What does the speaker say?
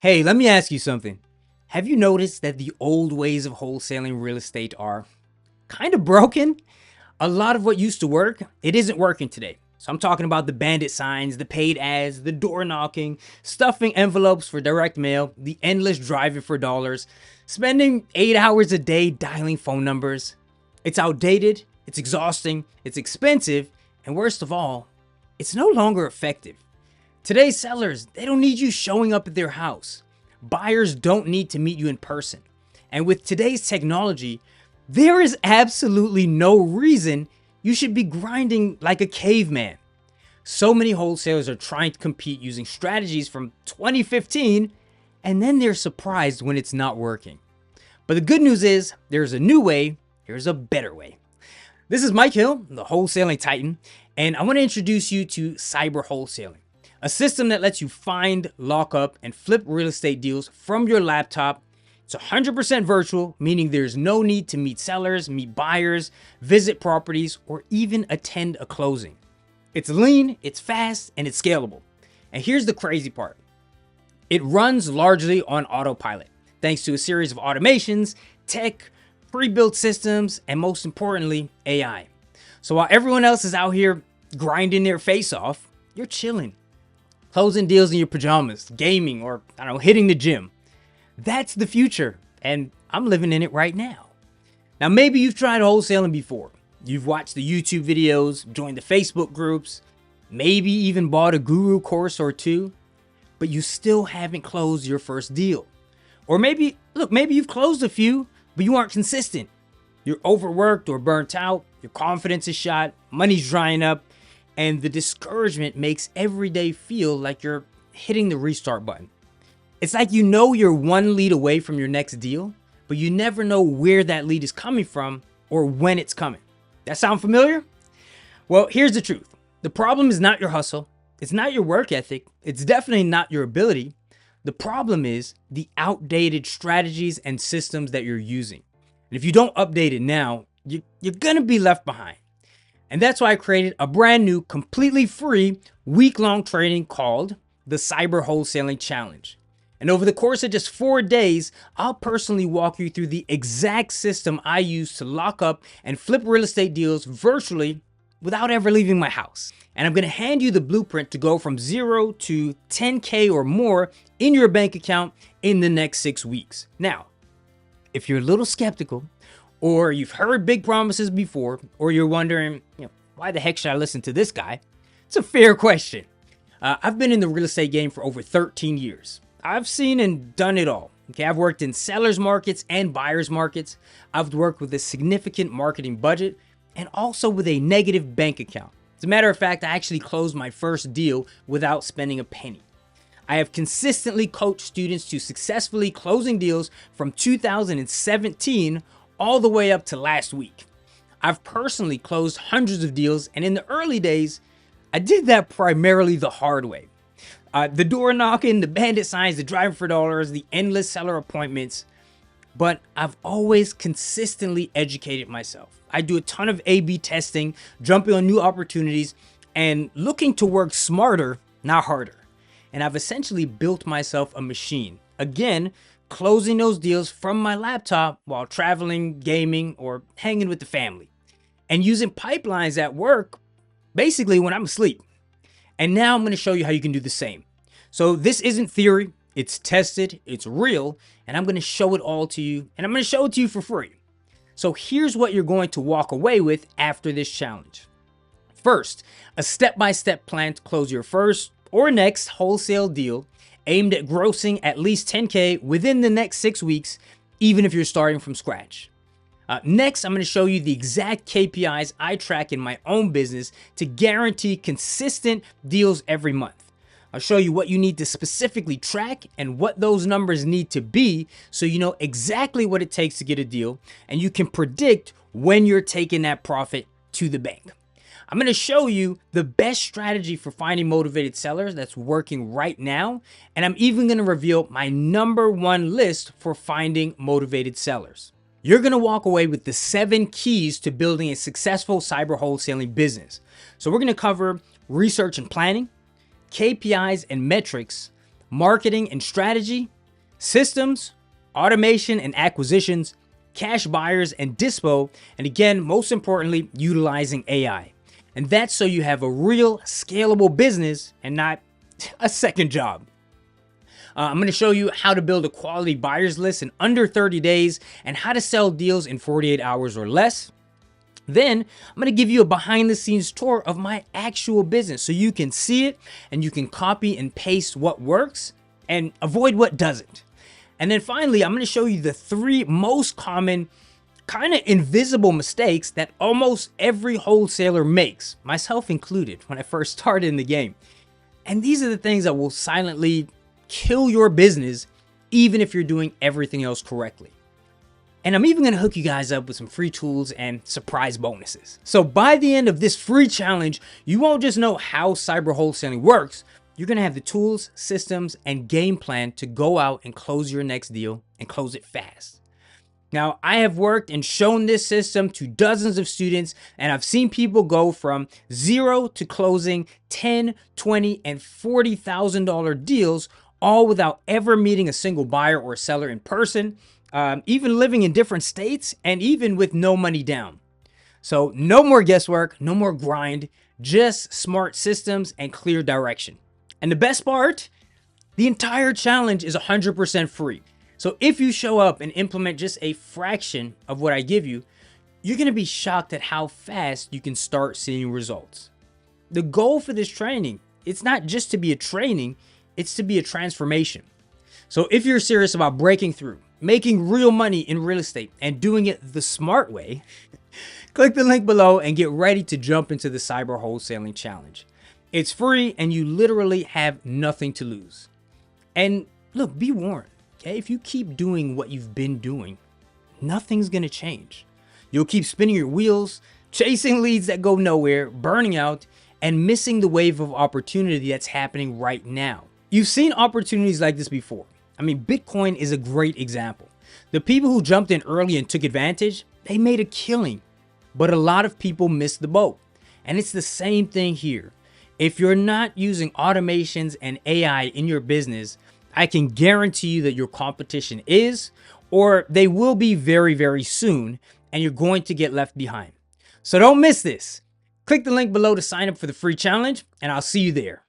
Hey, let me ask you something. Have you noticed that the old ways of wholesaling real estate are kind of broken? A lot of what used to work, it isn't working today. So I'm talking about the bandit signs, the paid ads, the door knocking, stuffing envelopes for direct mail, the endless driving for dollars, spending 8 hours a day dialing phone numbers. It's outdated, it's exhausting, it's expensive, and worst of all, it's no longer effective. Today's sellers, they don't need you showing up at their house. Buyers don't need to meet you in person. And with today's technology, there is absolutely no reason you should be grinding like a caveman. So many wholesalers are trying to compete using strategies from 2015, and then they're surprised when it's not working. But the good news is there's a new way, there's a better way. This is Mike Hill, the Wholesaling Titan, and I want to introduce you to Cyber-Wholesaling, a system that lets you find, lock up, and flip real estate deals from your laptop. It's 100% virtual, meaning there's no need to meet sellers, meet buyers, visit properties, or even attend a closing. It's lean, it's fast, and it's scalable. And here's the crazy part. It runs largely on autopilot, thanks to a series of automations, tech, pre-built systems, and most importantly, AI. So while everyone else is out here grinding their face off, you're chilling, closing deals in your pajamas, gaming, or hitting the gym. That's the future, and I'm living in it right now. Now, maybe you've tried wholesaling before. You've watched the YouTube videos, joined the Facebook groups, maybe even bought a guru course or two, but you still haven't closed your first deal. Or maybe you've closed a few, but you aren't consistent. You're overworked or burnt out, your confidence is shot, money's drying up, and the discouragement makes every day feel like you're hitting the restart button. It's like you know you're one lead away from your next deal, but you never know where that lead is coming from or when it's coming. That sound familiar? Well, here's the truth. The problem is not your hustle. It's not your work ethic. It's definitely not your ability. The problem is the outdated strategies and systems that you're using. And if you don't update it now, you're going to be left behind. And that's why I created a brand new, completely free week-long training called the Cyber-Wholesaling Challenge. And over the course of just 4 days, I'll personally walk you through the exact system I use to lock up and flip real estate deals virtually without ever leaving my house. And I'm going to hand you the blueprint to go from 0 to 10K or more in your bank account in the next 6 weeks. Now, if you're a little skeptical, or you've heard big promises before, or you're wondering, why the heck should I listen to this guy? It's a fair question. I've been in the real estate game for over 13 years. I've seen and done it all. Okay, I've worked in sellers markets and buyers markets. I've worked with a significant marketing budget and also with a negative bank account. As a matter of fact, I actually closed my first deal without spending a penny. I have consistently coached students to successfully closing deals from 2017 all the way up to last week. I've personally closed hundreds of deals, and in the early days, I did that primarily the hard way. The door knocking, the bandit signs, the driving for dollars, the endless seller appointments. But I've always consistently educated myself. I do a ton of A/B testing, jumping on new opportunities, and looking to work smarter, not harder. And I've essentially built myself a machine. Again, closing those deals from my laptop while traveling, gaming, or hanging with the family. And using pipelines at work, basically when I'm asleep. And now I'm going to show you how you can do the same. So this isn't theory, it's tested, it's real, and I'm going to show it all to you, and I'm going to show it to you for free. So here's what you're going to walk away with after this challenge. First, a step-by-step plan to close your first or next wholesale deal aimed at grossing at least 10K within the next 6 weeks, even if you're starting from scratch. Next, I'm going to show you the exact KPIs I track in my own business to guarantee consistent deals every month. I'll show you what you need to specifically track and what those numbers need to be so you know exactly what it takes to get a deal and you can predict when you're taking that profit to the bank. I'm going to show you the best strategy for finding motivated sellers that's working right now, and I'm even going to reveal my #1 list for finding motivated sellers. You're going to walk away with the 7 keys to building a successful cyber wholesaling business. So we're going to cover research and planning, KPIs and metrics, marketing and strategy, systems, automation and acquisitions, cash buyers and dispo, and again, most importantly, utilizing AI. And that's so you have a real scalable business and not a second job. I'm going to show you how to build a quality buyers list in under 30 days and how to sell deals in 48 hours or less. Then I'm going to give you a behind the scenes tour of my actual business so you can see it and you can copy and paste what works and avoid what doesn't. And then finally, I'm going to show you the 3 most common kind of invisible mistakes that almost every wholesaler makes, myself included, when I first started in the game. And these are the things that will silently kill your business, even if you're doing everything else correctly. And I'm even going to hook you guys up with some free tools and surprise bonuses. So by the end of this free challenge, you won't just know how cyber wholesaling works, you're going to have the tools, systems, and game plan to go out and close your next deal and close it fast. Now, I have worked and shown this system to dozens of students, and I've seen people go from 0 to closing $10, $20, and $40,000 deals, all without ever meeting a single buyer or seller in person, even living in different states, and even with no money down. So no more guesswork, no more grind, just smart systems and clear direction. And the best part, the entire challenge is 100% free. So if you show up and implement just a fraction of what I give you, you're going to be shocked at how fast you can start seeing results. The goal for this training, it's not just to be a training, it's to be a transformation. So if you're serious about breaking through, making real money in real estate, and doing it the smart way, click the link below and get ready to jump into the Cyber Wholesaling Challenge. It's free and you literally have nothing to lose. And look, be warned, okay? If you keep doing what you've been doing, nothing's gonna change. You'll keep spinning your wheels, chasing leads that go nowhere, burning out, and missing the wave of opportunity that's happening right now. You've seen opportunities like this before. I mean, Bitcoin is a great example. The people who jumped in early and took advantage, they made a killing, but a lot of people missed the boat. And it's the same thing here. If you're not using automations and AI in your business, I can guarantee you that your competition is, or they will be very, very soon, and you're going to get left behind. So don't miss this. Click the link below to sign up for the free challenge, and I'll see you there.